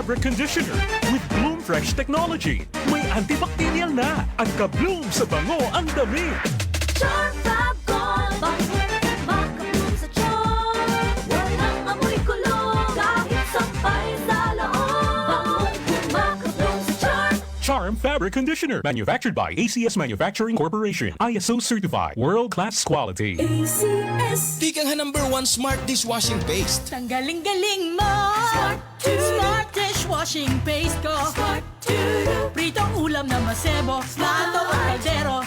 Fabric Conditioner with Bloom Fresh technology. May antibacterial na at ka-bloom sa bango ang damit. Charm Fab Gold, makabloom sa charm. Walang amoy kulong, kahit sampay sa loob. Makabloom sa charm. Charm Fabric Conditioner, manufactured by ACS Manufacturing Corporation. ISO certified, world-class quality. ACS. Tikang #1 smart dishwashing paste. Ang galing-galing mo! Smart Smart dishwashing paste ko! Smart to Pritong ulam na masebo, plato o kaldero.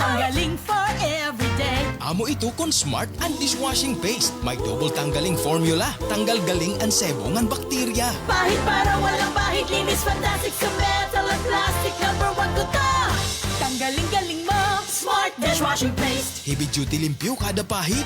Ang galing for everyday. Amo ito kon smart and dishwashing paste. May double tanggaling formula. Tanggal galing ang sebo ngan bakterya. Pahit para walang bahid, linis fantastic sa metal at plastic. #1 ko to! Ang galing-galing mo! Smart dishwashing paste. Heavy duty limpyo kada pahid.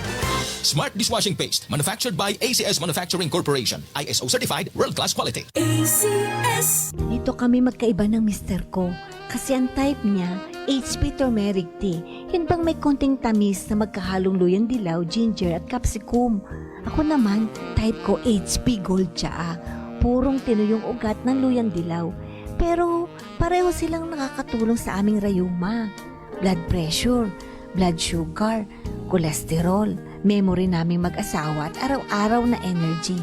Smart dishwashing paste. Manufactured by ACS Manufacturing Corporation. ISO certified, world-class quality. ACS. Dito kami magkaiba ng mister ko. Kasi ang type niya, HP turmeric tea. Yun bang may konting tamis na magkahalong luyang dilaw, ginger at capsicum. Ako naman, type ko HP gold tsaa. Purong tinuyong ugat ng luyang dilaw. Pero pareho silang nakakatulong sa aming rayuma. Blood pressure, blood sugar, kolesterol, memory naming mag-asawa at araw-araw na energy.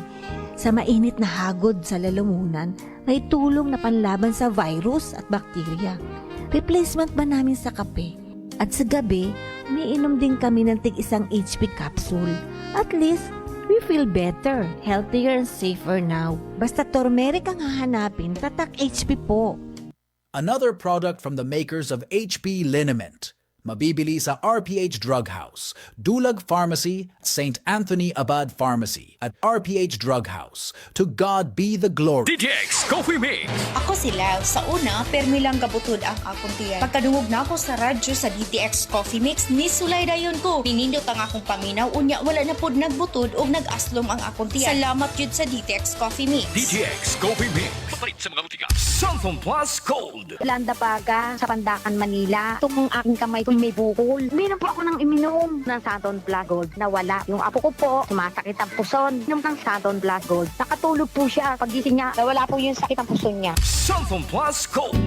Sa mainit na hagod sa lalamunan, may tulong na panlaban sa virus at bakterya. Replacement ba namin sa kape? At sa gabi, umiinom din kami ng tig-isang HP capsule. At least, we feel better, healthier and safer now. Basta turmeric ang hahanapin, tatak HP po. Another product from the makers of HP Liniment. Mabibili sa RPH Drug House, Dulag Pharmacy, St. Anthony Abad Pharmacy, at RPH Drug House. To God be the glory. DTX Coffee Mix. Ako sila, sa una, permi lang kabutod ang akong tiyan. Pagkadungog na ako sa radyo sa DTX Coffee Mix, nisulay dayon ko. Ninindot ang akong paminaw, unya wala na pod nagbutod o nag-aslom ang akong tiyan. Salamat yun sa DTX Coffee Mix. DTX Coffee Mix. Mapait sa mga butika. Samsung Plus Gold. Landa Paga sa Pandakan, Manila. Itong aking kamay ko may bukol. Uminom po ako ng iminom ng Santon Plus Gold. Nawala. Yung apo ko po, sumasakit ang puson. Inom ng Santon Plus Gold. Nakatulog po siya. Pagising niya, nawala po yung sakit ang puson niya. Samsung Plus Gold.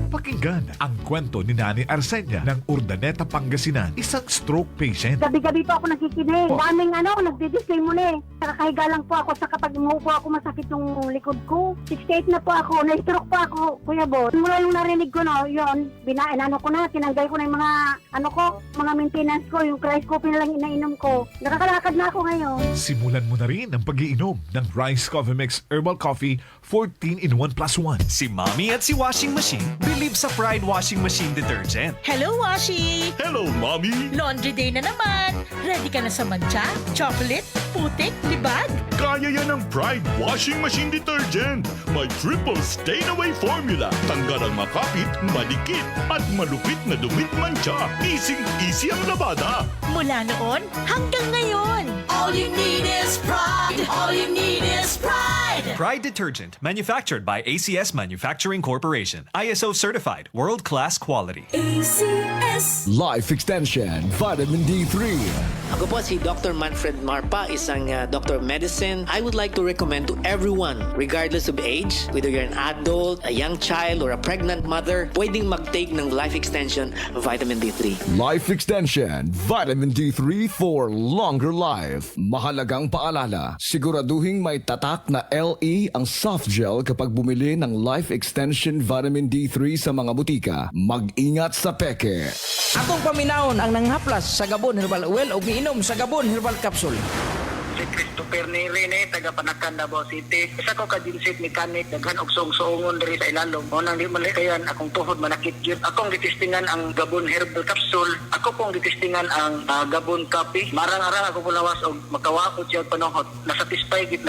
Pakinggan ang kwento ni Nani Arsenia ng Urdaneta, Pangasinan, isang stroke patient. Gabi-gabi po ako nakikinig. Daming nagdi-display muna eh. Nakakahiga lang po ako sa kapag umuupo ako masakit yung likod ko. 68 na po ako. Na-stroke po ako, Kuya Boss. Mula nung narinig ko yun, tinanggal ko na yung mga maintenance ko, yung rice coffee na lang inainom ko. Nakakalakad na ako ngayon. Simulan mo na rin ang pag-iinom ng Rice Coffee Mix Herbal Coffee 14-in-1+1. Si Mommy at si Washing Machine believe sa Pride Washing Machine Detergent. Hello, Washi! Hello, Mommy. Laundry day na naman. Ready ka na sa mancha, chocolate, putik, libag? Kaya yan ang Pride Washing Machine Detergent. May triple stain-away formula. Tanggal ang makapit, malikit, at malupit na dumit mancha. Easy ang labada. Mula noon hanggang ngayon. All you need is pride. All you need is pride. Pride Detergent, manufactured by ACS Manufacturing Corporation. ISO certified, world-class quality. ACS. Life Extension Vitamin D3. Ako po si Dr. Manfred Marpa, isang Dr. Medicine. I would like to recommend to everyone, regardless of age, whether you're an adult, a young child, or a pregnant mother, pwedeng mag-take ng Life Extension Vitamin D3. Life Extension Vitamin D3 for longer life. Mahalagang paalala, siguraduhin may tatak na LE ang soft gel kapag bumili ng Life Extension Vitamin D3 sa mga butika. Mag-ingat sa peke. Atong paminahon ang nanghaplas sa Gabon Herbal Oil o giinom sa Gabon Herbal Capsule. Si Christopher Nirene, taga Panakan, Davao City. Isa ko ka dinsit mechanic, daghan og song-songon diri sa ilalom. O nang di man kayan, akong tuhod manakit yun. Akong gitistingan ang Gabon Herbal Capsule. Ako pong gitistingan ang Gabon Coffee. Marang-arang ako pulawas og makawakot siya panahot. Nasatisfy gid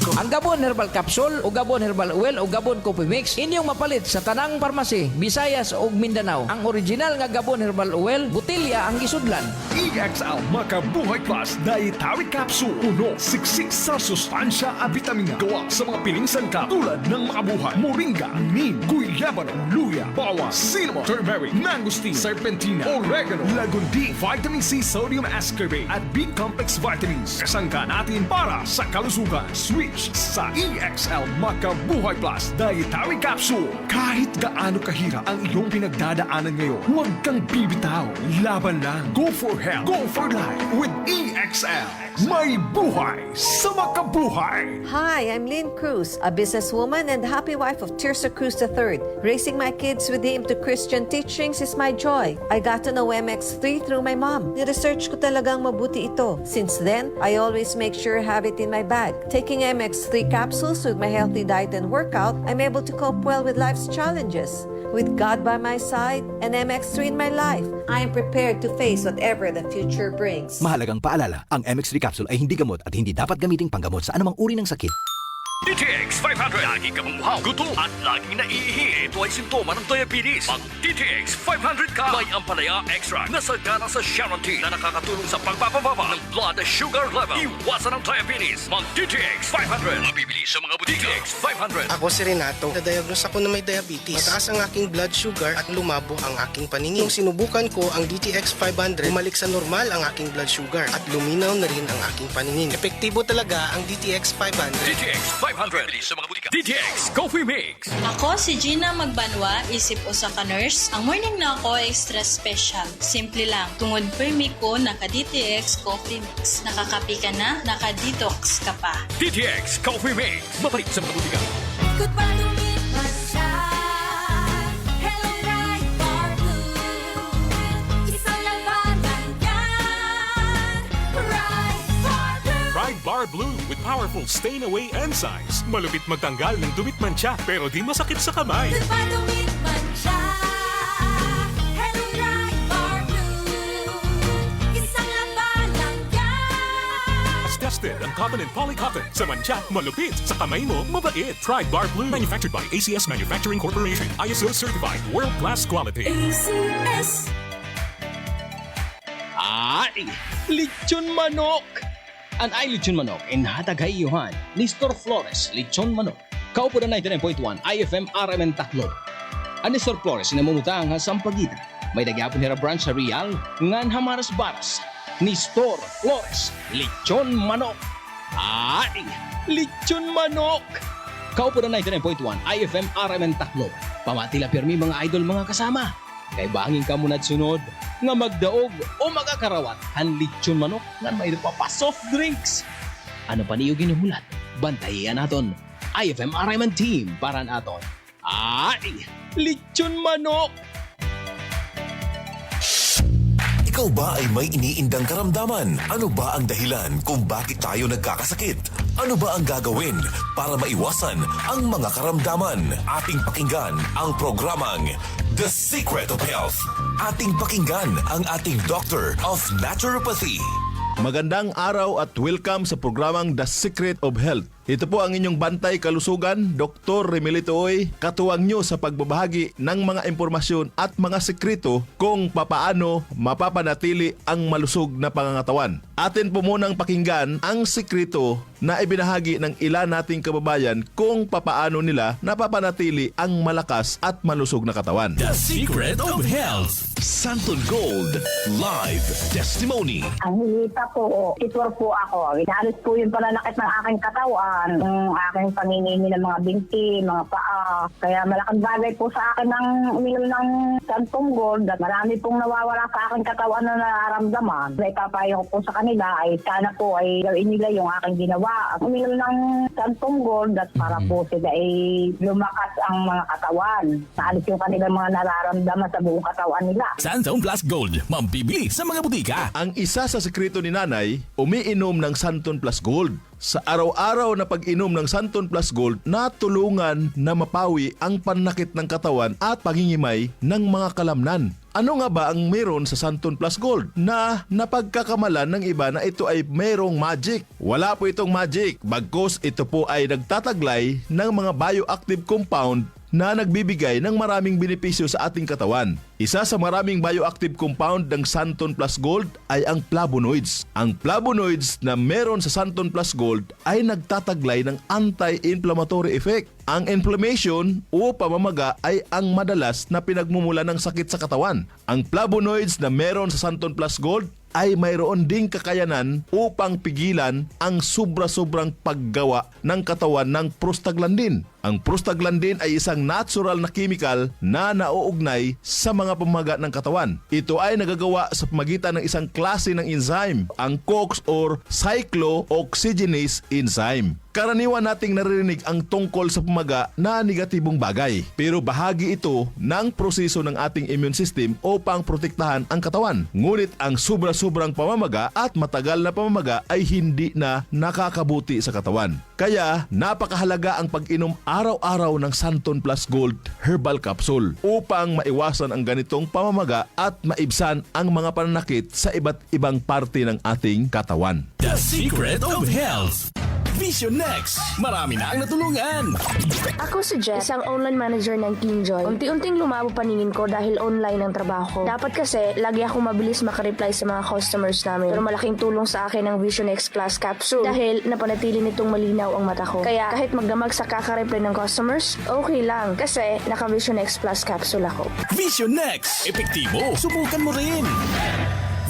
ko. Ang Gabon Herbal Capsule o Gabon Herbal Oil o Gabon Coffee Mix inyong mapalit sa tanang parmasi, Visayas o Mindanao. Ang original nga Gabon Herbal Oil, butilya ang gisudlan. EXL Makabuhay Plus Dietary Capsule. Capsule. Puno, siksik sa sustansya at bitamina. Gawa sa mga piling sangkap tulad ng makabuhay, moringa, neem, guyabano, luya, bawang, cinnamon, turmeric, mangosteen, serpentina, oregano, lagundi, vitamin C, sodium ascorbate at B-complex vitamins. Kasangka natin para sa kalusugan. Switch sa EXL Makabuhay Plus Dietary Capsule. Kahit gaano kahirap ang iyong pinagdadaanan ngayon, huwag kang bibitaw. Laban lang. Go for health. Go for life with EXL. May buhay sa makabuhay. Hi, I'm Lynn Cruz, a businesswoman and happy wife of Tirsa Cruz III. Raising my kids with him to Christian teachings is my joy. I got to know MX3 through my mom. Ni-research ko talagang mabuti ito. Since then, I always make sure I have it in my bag. Taking MX3 capsules with my healthy diet and workout, I'm able to cope well with life's challenges. With God by my side and MX3 in my life, I am prepared to face whatever the future brings. Mahalagang paalala, ang MX3 capsule ay hindi gamot at hindi dapat gamiting panggamot sa anumang uri ng sakit. DTX 500. Lagi ka mamuhaw, gutom at laging naiihi. Ito ay simptoma ng diabetes. Mag DTX 500 ka. May ampalaya extra na sagana sa Sharon T na nakakatulong sa pagpapababa ng blood sugar level. Iwasan ang diabetes. Mag DTX 500. Mabibili sa mga butika. DTX 500. Ako si Renato. Na-diagnose ako na may diabetes. Mataas ang aking blood sugar at lumabo ang aking paningin. Nung sinubukan ko ang DTX 500, bumalik sa normal ang aking blood sugar at luminaw na rin ang aking paningin. Epektibo talaga ang DTX 500. DTX 500. Sa mga butika. DTX Coffee Mix. Ako si Gina Magbanwa, isip usa ka nurse. Ang morning na ako extra special. Simple lang. Tungod permi ko naka-DTX Coffee Mix. Nakakapi ka na, naka-detox ka pa. DTX Coffee Mix. Mabalik sa mga butika. Ikot pa lumipas siya. Hello, Bright Bar Blue. Isang labanan yan. Bright Bar Blue. Pride Bar Blue with powerful stain-away enzymes. Malupit magtanggal ng dumit mancha pero di masakit sa kamay. Ikot pa lumipas siya. Hello, Bright Bar Blue. Isang labanan yan. As tested ang cotton and polycotton. Sa mancha, malupit. Sa kamay mo, mabait. Pride Bar Blue. Manufactured by ACS Manufacturing Corporation. ISO certified. World-class quality. ACS. Ay! Lechon manok! An ay lechon manok inhatag hayuhan ni Nestor Flores Lechon Manok. Kaupo na 99.1 IFM RMN Tacloban. Ang Nestor Flores na mamutang sa Sampaguita. May nagyapon hira branch sa Real ngan Hamaras Baras. Nestor Flores Lechon Manok. Ay! Lechon manok! Kaupo na 99.1 IFM RMN Tacloban. Pamatila pirmi mga idol mga kasama. Kay bangin ka muna sunod nga magdaog o magakarawat han lechon manok nga may pa soft drinks. Ano pa niyo ginuhulat? Bantayan naton. IFM RMN team para naton. Ay! Lechon manok! Ikaw ba ay may iniindang karamdaman? Ano ba ang dahilan kung bakit tayo nagkakasakit? Ano ba ang gagawin para maiwasan ang mga karamdaman? Ating pakinggan ang programang The Secret of Health. Ating pakinggan ang ating Doctor of Naturopathy. Magandang araw at welcome sa programang The Secret of Health. Ito po ang inyong bantay kalusugan, Dr. Remelito Oy, katuwang nyo sa pagbabahagi ng mga impormasyon at mga sekreto kung papaano mapapanatili ang malusog na pangangatawan. Atin po munang pakinggan ang sekreto na ibinahagi ng ilan nating kababayan kung papaano nila napapanatili ang malakas at malusog na katawan. The Secret of Health. Santon Gold Live Testimony. Ang hilita po, titwar po ako. Inalis po yung pananakit ng aking katawan, ng aking panginimi ng mga binti, mga paa. Kaya malaking bagay po sa akin ng uminom ng Santon Gold at marami pong nawawala sa aking katawan na nararamdaman. Kaya ipapayo ko po sa kanila ay sana po ay gawin nila yung aking ginawa. Uminom ng Santon Gold at para po sila ay lumakas ang mga katawan. Naalis yung kanilang mga nararamdaman sa buong katawan nila. Santon Plus Gold, mambibili sa mga butika. Ang isa sa sekreto ni Nanay, umiinom ng Santon Plus Gold. Sa araw-araw na pag-inom ng Santon Plus Gold, natulungan na mapawi ang panakit ng katawan at pangingimay ng mga kalamnan. Ano nga ba ang meron sa Santon Plus Gold na napagkakamalan ng iba na ito ay mayroong magic? Wala po itong magic, bagkus ito po ay nagtataglay ng mga bioactive compound na nagbibigay ng maraming benepisyo sa ating katawan. Isa sa maraming bioactive compound ng Santon Plus Gold ay ang flavonoids. Ang flavonoids na meron sa Santon Plus Gold ay nagtataglay ng anti-inflammatory effect. Ang inflammation o pamamaga ay ang madalas na pinagmumula ng sakit sa katawan. Ang flavonoids na meron sa Santon Plus Gold ay mayroon ding kakayanan upang pigilan ang sobra-sobrang paggawa ng katawan ng prostaglandin. Ang prostaglandin ay isang natural na chemical na nauugnay sa mga pamamaga ng katawan. Ito ay nagagawa sa pamagitan ng isang klase ng enzyme, ang COX or cyclooxygenase enzyme. Karaniwan nating naririnig ang tungkol sa pamaga na negatibong bagay, pero bahagi ito ng proseso ng ating immune system upang protektahan ang katawan. Ngunit ang sobra-sobrang pamamaga at matagal na pamamaga ay hindi na nakakabuti sa katawan. Kaya napakahalaga ang pag-inom araw-araw ng Santon Plus Gold Herbal Capsule upang maiwasan ang ganitong pamamaga at maibsan ang mga pananakit sa iba't ibang parte ng ating katawan. The Secret of Health. Vision Next. Marami na ang natulungan. Ako si Jess, isang online manager ng KingJoy. Unti-unting lumabo paningin ko dahil online ang trabaho ko. Dapat kasi, lagi ako mabilis makareply sa mga customers namin. Pero malaking tulong sa akin ang Vision X Plus Capsule dahil napanatili nitong malinaw ang mata ko. Kaya kahit magdamag sa kakareply ng customers, okay lang kasi naka Vision X Plus Capsule ako. Vision Next. Epektibo. Subukan mo rin.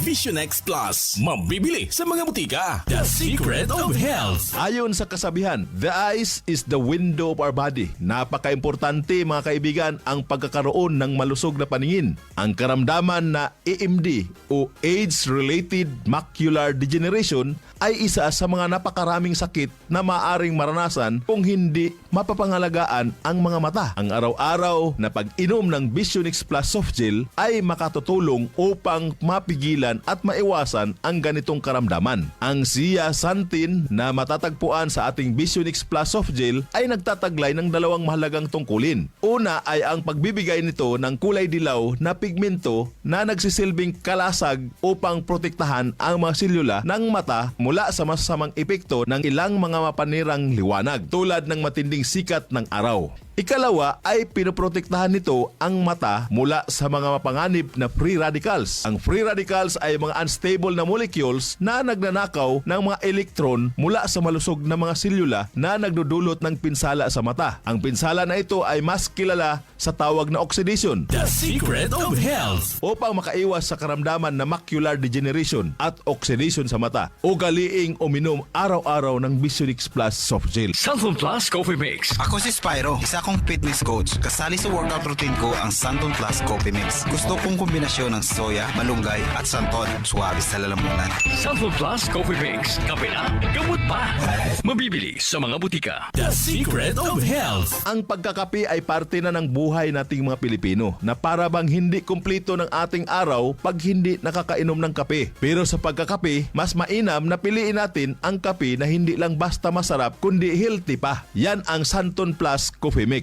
Vision X Plus. Mabibili sa mga butika. The Secret of Health. Ayon sa kasabihan, the eyes is the window of our body. Napaka-importante mga kaibigan ang pagkakaroon ng malusog na paningin. Ang karamdaman na AMD o Age-Related Macular Degeneration ay isa sa mga napakaraming sakit na maaring maranasan kung hindi mapapangalagaan ang mga mata. Ang araw-araw na pag-inom ng Vision X Plus Soft Gel ay makatutulong upang mapigilan at maiwasan ang ganitong karamdaman. Ang zeaxanthin na matatagpuan sa ating Vision X Plus Soft Gel ay nagtataglay ng dalawang mahalagang tungkulin. Una ay ang pagbibigay nito ng kulay dilaw na pigmento na nagsisilbing kalasag upang protektahan ang mga selula ng mata mula sa masasamang epekto ng ilang mga mapanirang liwanag tulad ng matinding sikat ng araw. Ikalawa ay pinoprotektahan nito ang mata mula sa mga mapanganib na free radicals. Ang free radicals ay mga unstable na molecules na nagnanakaw ng mga electron mula sa malusog na mga selula na nagdudulot ng pinsala sa mata. Ang pinsala na ito ay mas kilala sa tawag na oxidation. The Secret of Health. Upang makaiwas sa karamdaman na macular degeneration at oxidation sa mata, ugaliing uminom araw-araw ng Vision X Plus Soft Gel. Santon Plus Coffee Mix. Ako si Spyro, isa akong fitness coach. Kasali sa workout routine ko ang Santon Plus Coffee Mix. Gusto kong kombinasyon ng soya, malunggay at santon. Suwabe sa lalamunan. Santon Plus Coffee Mix. Kape na, gamot pa. Mabibili sa mga butika. The Secret of Health. Ang pagkakape ay parte na ng buhay nating mga Pilipino na para bang hindi kumpleto ng ating araw pag hindi nakakainom ng kape. Pero sa pagkakape, mas mainam na piliin natin ang kape na hindi lang basta masarap kundi healthy pa. Yan ang Santon Plus Coffee Mix.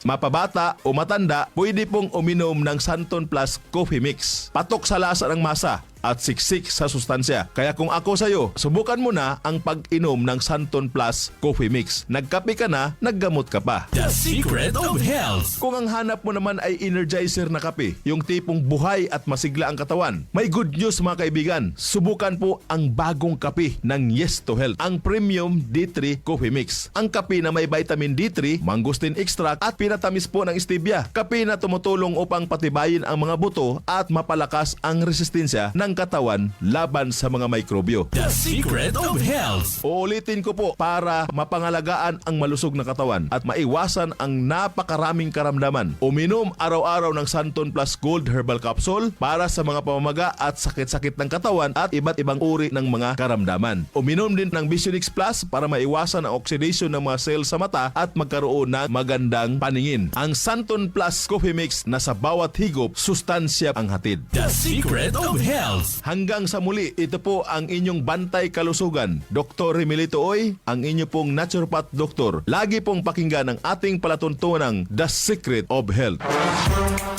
Mapabata o matanda, pwede pong uminom ng Santon Plus Coffee Mix. Patok sa lasa ng masa at siksik sa sustansya. Kaya kung ako sa'yo, subukan mo na ang pag-inom ng Santon Plus Coffee Mix. Nagkape ka na, naggamot ka pa. The Secret of Health. Kung ang hanap mo naman ay energizer na kape, yung tipong buhay at masigla ang katawan, may good news mga kaibigan. Subukan po ang bagong kape ng Yes to Health, ang Premium D3 Coffee Mix. Ang kape na may vitamin D3, mangosteen extract at pinatamis po ng stevia. Kape na tumutulong upang patibayin ang mga buto at mapalakas ang resistensya ng katawan laban sa mga mikrobyo. The Secret of Health. Uulitin ko po para mapangalagaan ang malusog na katawan at maiwasan ang napakaraming karamdaman. Uminom araw-araw ng Santon Plus Gold Herbal Capsule para sa mga pamamaga at sakit-sakit ng katawan at iba't ibang uri ng mga karamdaman. Uminom din ng Vision X Plus para maiwasan ang oxidation ng mga cells sa mata at magkaroon ng magandang paningin. Ang Santon Plus Coffee Mix na sa bawat higop, sustansya ang hatid. The Secret of Health. Hanggang sa muli, ito po ang inyong bantay kalusugan. Dr. Remilito Oy, ang inyo pong naturopath doktor. Lagi pong pakinggan ang ating palatuntunang The Secret of Health.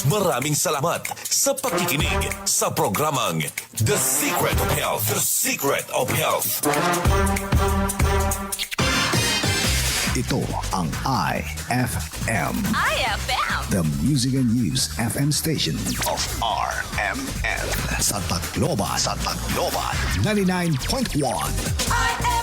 Maraming salamat sa pakikinig sa programang The Secret of Health. The Secret of Health. Ito ang IFM. IFM. The Music and News FM station of RMN. Sa Tacloban. 99.1. IFM.